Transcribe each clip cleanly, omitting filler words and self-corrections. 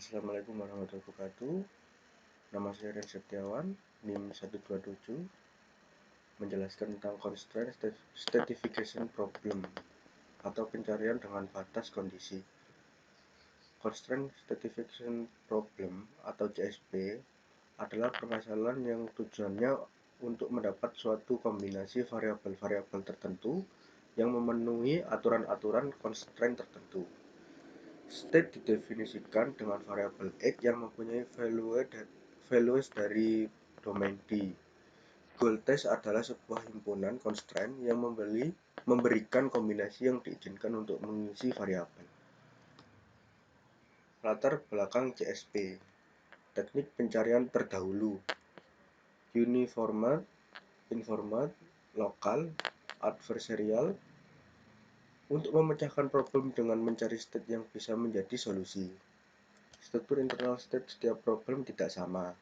Assalamualaikum warahmatullahi wabarakatuh. Nama saya Ren Setiawan, NIM 127, menjelaskan tentang Constraint Stratification Problem atau pencarian dengan batas kondisi. Constraint Stratification Problem atau CSP adalah permasalahan yang tujuannya untuk mendapat suatu kombinasi variabel-variabel tertentu yang memenuhi aturan-aturan constraint tertentu. State didefinisikan dengan variabel X yang mempunyai values dari domain D. Goal test adalah sebuah himpunan constraint yang memberikan kombinasi yang diizinkan untuk mengisi variabel. Latar belakang CSP. Teknik pencarian terdahulu. Uniformat, informat, lokal, adversarial. Untuk memecahkan problem dengan mencari state yang bisa menjadi solusi. Struktur internal state setiap problem tidak sama.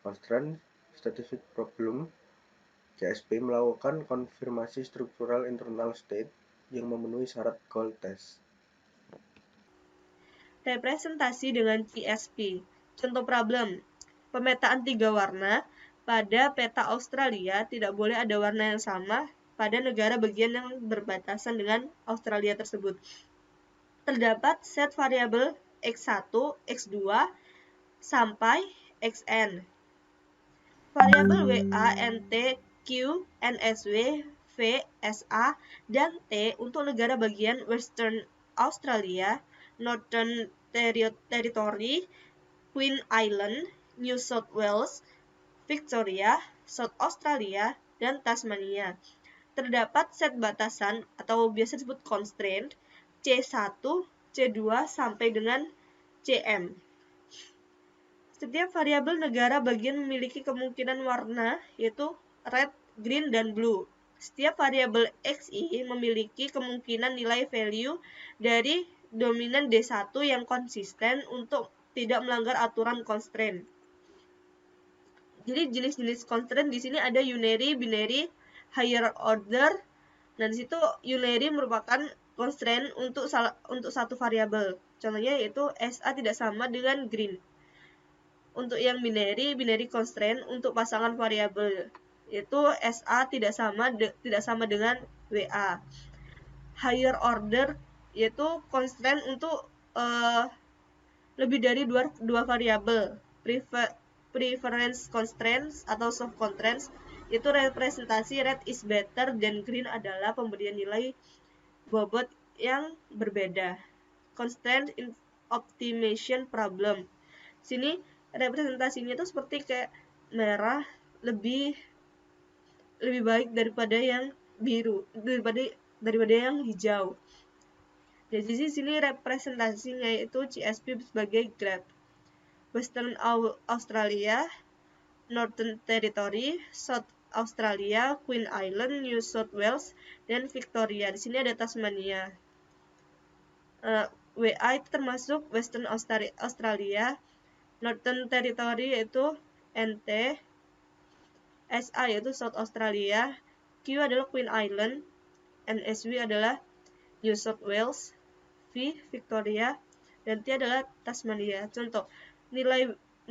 Constraint Stratific Problem CSP melakukan konfirmasi struktural internal state yang memenuhi syarat goal test. Representasi dengan CSP. Contoh problem. Pemetaan 3 warna. Pada peta Australia tidak boleh ada warna yang sama pada negara bagian yang berbatasan dengan Australia tersebut. Terdapat set variabel X1, X2 sampai Xn. Variabel WA, NT, Q, NSW, V, SA, dan T untuk negara bagian Western Australia, Northern Territory, Queen Island, New South Wales, Victoria, South Australia, dan Tasmania. Terdapat set batasan atau biasa disebut constraint C1, C2 sampai dengan Cm. Setiap variabel negara bagian memiliki kemungkinan warna yaitu red, green, dan blue. Setiap variabel xi memiliki kemungkinan nilai value dari dominan D1 yang konsisten untuk tidak melanggar aturan constraint. Jadi jenis-jenis constraint di sini ada unary, binary, higher order. Nah, di situ unary merupakan constraint untuk satu variabel. Contohnya yaitu SA tidak sama dengan green. Untuk yang binary constraint untuk pasangan variabel yaitu SA tidak sama dengan WA. Higher order yaitu constraint untuk lebih dari dua variabel. Preference constraints atau soft constraints itu representasi red is better dan green adalah pemberian nilai bobot yang berbeda. Constraint optimization problem. Sini representasinya itu seperti kayak merah lebih baik daripada yang biru, daripada yang hijau. Jadi di sini representasinya itu CSP sebagai graph. Western Australia, Northern Territory, South Australia, Queen Island, New South Wales, dan Victoria. Di sini ada Tasmania. WA itu termasuk Western Australia, Northern Territory yaitu NT, SA yaitu South Australia, Q adalah Queen Island, NSW adalah New South Wales, V Victoria, dan T adalah Tasmania. Contoh,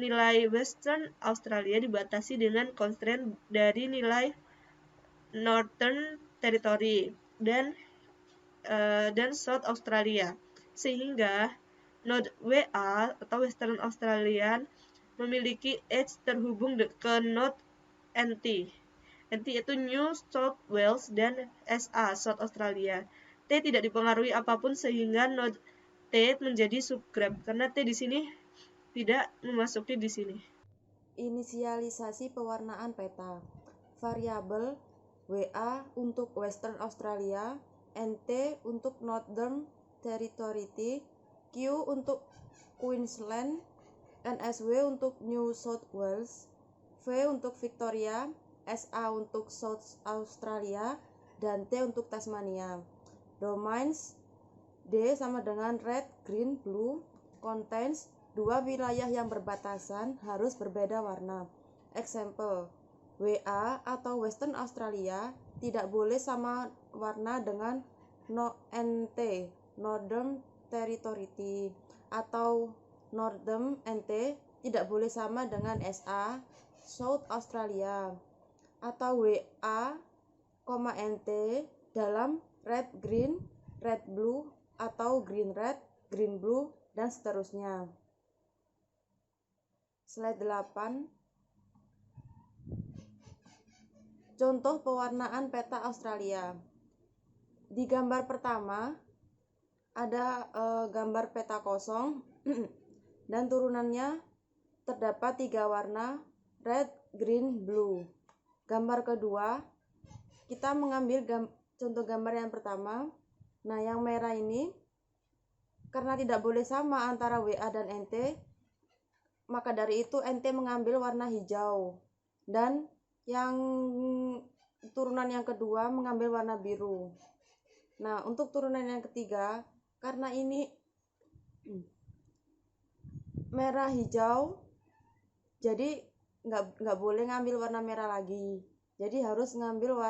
nilai Western Australia dibatasi dengan constraint dari nilai Northern Territory dan South Australia, sehingga node WA atau Western Australian memiliki edge terhubung ke node NT. NT itu New South Wales dan SA South Australia. T tidak dipengaruhi apapun sehingga node T menjadi subgraph karena T di sini tidak memasuki di sini. Inisialisasi pewarnaan peta. Variabel WA untuk Western Australia, NT untuk Northern Territory, Q untuk Queensland, NSW untuk New South Wales, V untuk Victoria, SA untuk South Australia, dan T untuk Tasmania. Domains D sama dengan red, green, blue. Contains dua wilayah yang berbatasan harus berbeda warna. Example, WA atau Western Australia tidak boleh sama warna dengan NT, Northern Territory, atau Northern NT tidak boleh sama dengan SA, South Australia, atau WA, NT dalam red green, red blue, atau green red, green blue, dan seterusnya. Slide 8. Contoh pewarnaan peta Australia. Di gambar pertama ada gambar peta kosong dan turunannya terdapat 3 warna red, green, blue. Gambar kedua kita mengambil contoh gambar yang pertama. Nah, yang merah ini karena tidak boleh sama antara WA dan NT, maka dari itu NT mengambil warna hijau, dan yang turunan yang kedua mengambil warna biru. Nah, untuk turunan yang ketiga, karena ini merah hijau, jadi nggak boleh ngambil warna merah lagi. Jadi harus ngambil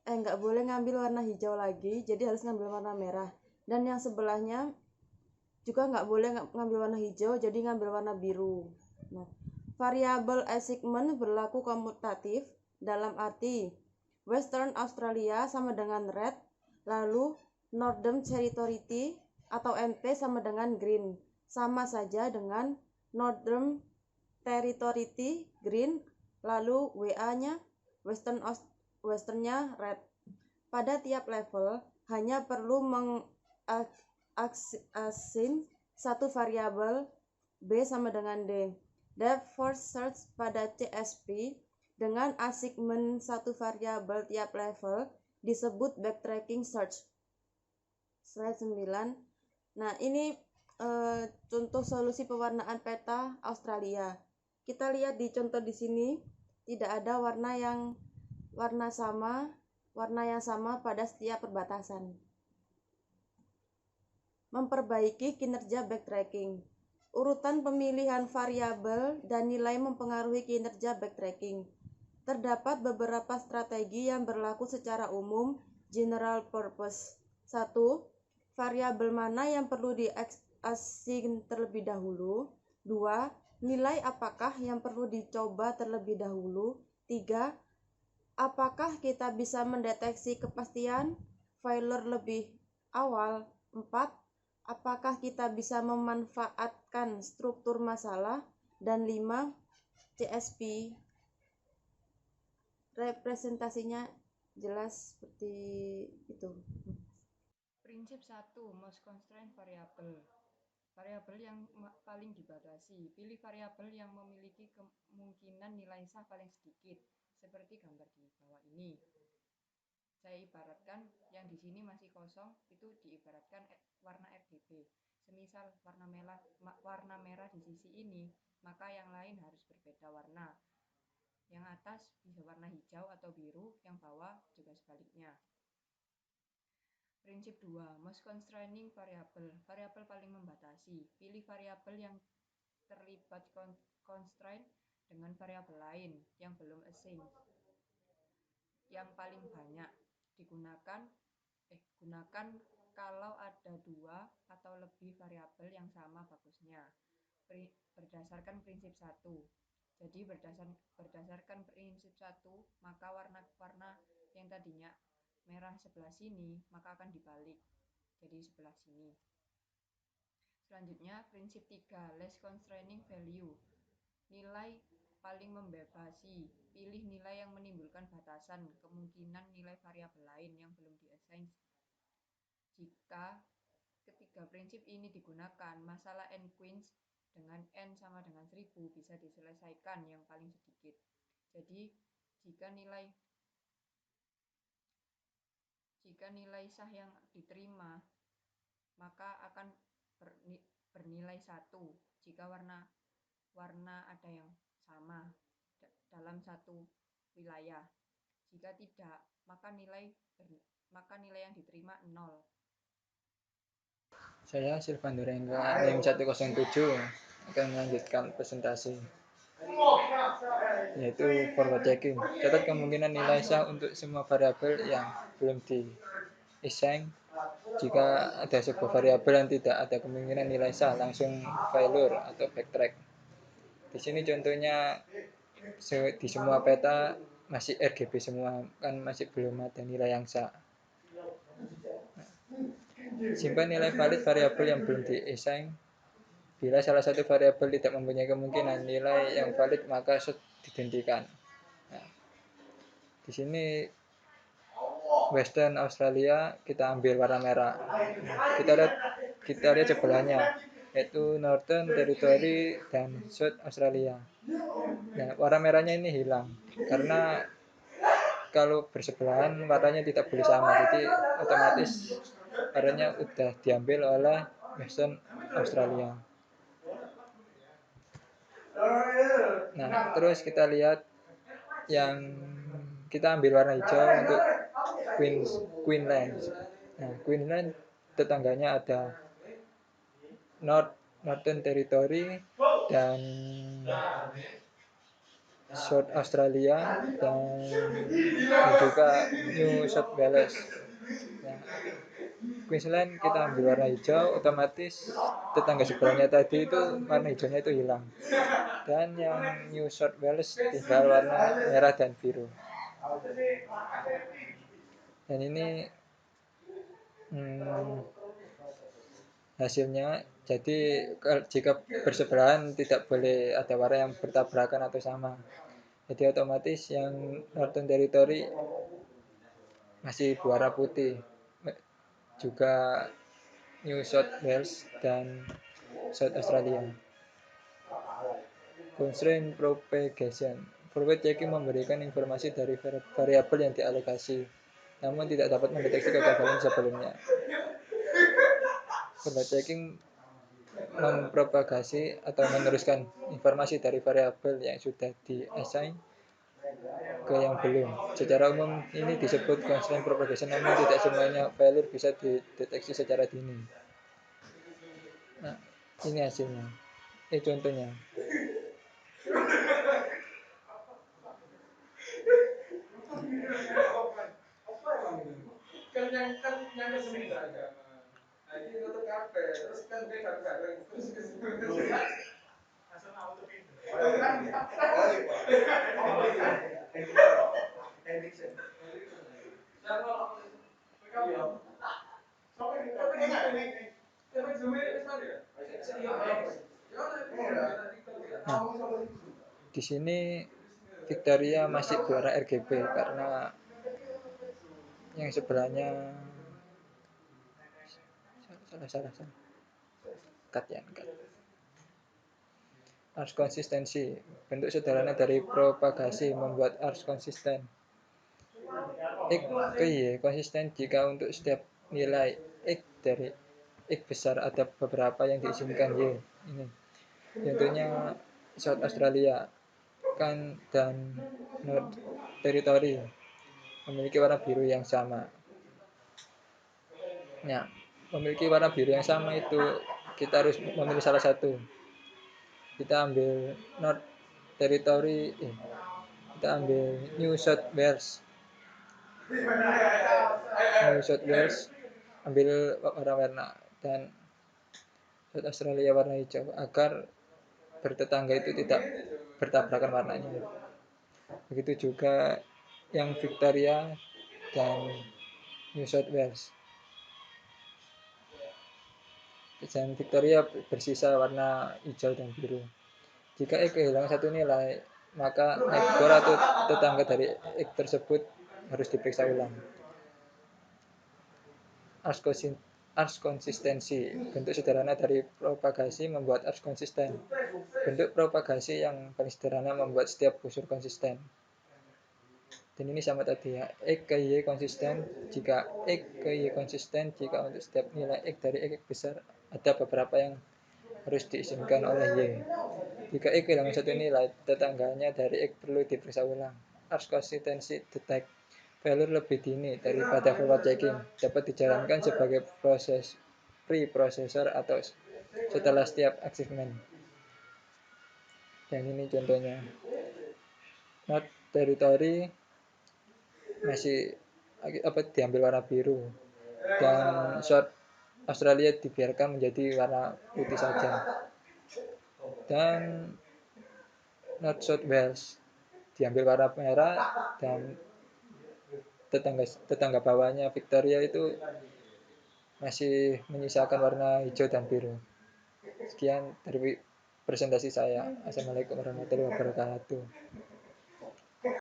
nggak boleh ngambil warna hijau lagi, jadi harus ngambil warna merah. Dan yang sebelahnya juga nggak boleh ngambil warna hijau, jadi ngambil warna biru. Nah, variabel assignment berlaku komutatif dalam arti Western Australia sama dengan red, lalu Northern Territory atau NT sama dengan green, sama saja dengan Northern Territory green, lalu WA-nya Western-nya red. Pada tiap level hanya perlu mengassign satu variabel B sama dengan D. Depth first search pada CSP dengan assignment satu variabel tiap level disebut backtracking search. Slide 9. Nah, ini contoh solusi pewarnaan peta Australia. Kita lihat di contoh di sini tidak ada warna yang sama pada setiap perbatasan. Memperbaiki kinerja backtracking. Urutan pemilihan variabel dan nilai mempengaruhi kinerja backtracking. Terdapat beberapa strategi yang berlaku secara umum, general purpose. 1. Variabel mana yang perlu di-assign terlebih dahulu. 2. Nilai apakah yang perlu dicoba terlebih dahulu. 3. Apakah kita bisa mendeteksi kepastian failure lebih awal. 4. Apakah kita bisa memanfaatkan struktur masalah. Dan 5. CSP. Representasinya jelas seperti itu. Prinsip 1. Most constraint variable. Variabel yang paling dibatasi. Pilih variabel yang memiliki kemungkinan nilai sah paling sedikit, seperti gambar di bawah ini. Saya ibaratkan yang di sini masih kosong, itu diibaratkan warna RGB. Semisal warna merah di sisi ini, maka yang lain harus berbeda warna. Yang atas bisa warna hijau atau biru, yang bawah juga sebaliknya. Prinsip 2. Most constraining variable. Variabel paling membatasi. Pilih variabel yang terlibat constraint dengan variabel lain yang belum assigned. Yang paling banyak gunakan kalau ada 2 atau lebih variabel yang sama bagusnya. Berdasarkan prinsip 1. Jadi berdasarkan prinsip 1, maka warna yang tadinya merah sebelah sini, maka akan dibalik jadi sebelah sini. Selanjutnya, prinsip 3, less constraining value. Nilai paling membebasi. Pilih nilai yang menimbulkan batasan kemungkinan nilai variabel lain yang belum diassign. Jika ketiga prinsip ini digunakan, masalah n queens dengan n sama dengan 1000 bisa diselesaikan yang paling sedikit. Jadi, jika nilai sah yang diterima, maka akan bernilai 1 jika warna ada yang sama dalam satu wilayah. Jika tidak, maka nilai yang diterima 0. Saya Silvando Rengga, NIM 107 akan melanjutkan presentasi, yaitu forward checking. Catat kemungkinan nilai sah untuk semua variabel yang belum di-assign Jika ada sebuah variabel yang tidak ada kemungkinan nilai sah, langsung failure atau backtrack. Di sini contohnya di semua peta masih RGB semua, kan masih belum ada nilai yang sah. Simpan nilai valid variabel yang belum diassign. Bila salah satu variabel tidak mempunyai kemungkinan nilai yang valid, maka dihentikan. Nah, di sini Western Australia kita ambil warna merah. Kita lihat sebelahnya, yaitu Northern Territory dan South Australia. Nah, warna merahnya ini hilang karena kalau bersebelahan warnanya tidak boleh sama, jadi otomatis warnanya udah diambil oleh Western Australia. Nah, terus kita lihat yang kita ambil warna hijau untuk Queensland. Nah, Queensland tetangganya ada Northern Territory dan South Australia dan juga New South Wales. Nah, Queensland kita ambil warna hijau, otomatis tetangga sebelahnya tadi itu warna hijaunya itu hilang. Dan yang New South Wales tinggal warna merah dan biru. Dan ini hasilnya. Jadi jika bersebelahan tidak boleh ada warna yang bertabrakan atau sama. Jadi otomatis yang Northern Territory masih berwarna putih. Juga New South Wales dan South Australia. Constraint propagation. Forward checking memberikan informasi dari variabel yang dialokasi, namun tidak dapat mendeteksi kegagalan sebelumnya. Forward checking mempropagasi atau meneruskan informasi dari variabel yang sudah di-assign ke yang belum. Secara umum ini disebut constraint propagation, namun tidak semuanya failure bisa dideteksi secara dini. Nah, ini hasilnya. Ini contohnya. Nah, di sini Victoria masih berwarna RGB karena yang sebelahnya salah. Cut. Arus konsistensi. Bentuk sederhana dari propagasi membuat arus konsisten. X ke Y konsisten jika untuk setiap nilai X dari X besar ada beberapa yang diizinkan Y. Ini contohnya South Australia kan dan North Territory memiliki warna biru yang sama. Nah, memiliki warna biru yang sama itu kita harus memilih salah satu. Kita ambil North Territory, kita ambil New South Wales. New South Wales ambil warna-warna dan South Australia warna hijau agar bertetangga itu tidak bertabrakan warnanya. Begitu juga yang Victoria dan New South Wales. Dan Victoria bersisa warna hijau dan biru. Jika X kehilangan satu nilai, maka neighbor atau tetangga dari X tersebut harus diperiksa ulang. Arus konsistensi. Bentuk sederhana dari propagasi membuat arus konsisten. Bentuk propagasi yang paling sederhana membuat setiap busur konsisten. Dan ini sama tadi ya. X ke Y konsisten jika X ke Y konsisten jika untuk setiap nilai X dari X besar ada beberapa yang harus diizinkan oleh Y. Jika X kehilangan satu nilai, tetangganya dari X perlu diperiksa ulang. Arus konsistensi detect failure lebih dini daripada forward checking dapat dijalankan sebagai proses preprocessor atau setelah setiap achievement. Dan ini contohnya. North Territory masih diambil warna biru dan South Australia dibiarkan menjadi warna putih saja. Dan North South Wales diambil warna merah, dan tetangga bawahnya Victoria itu masih menyisakan warna hijau dan biru. Sekian dari presentasi saya. Assalamualaikum warahmatullahi wabarakatuh.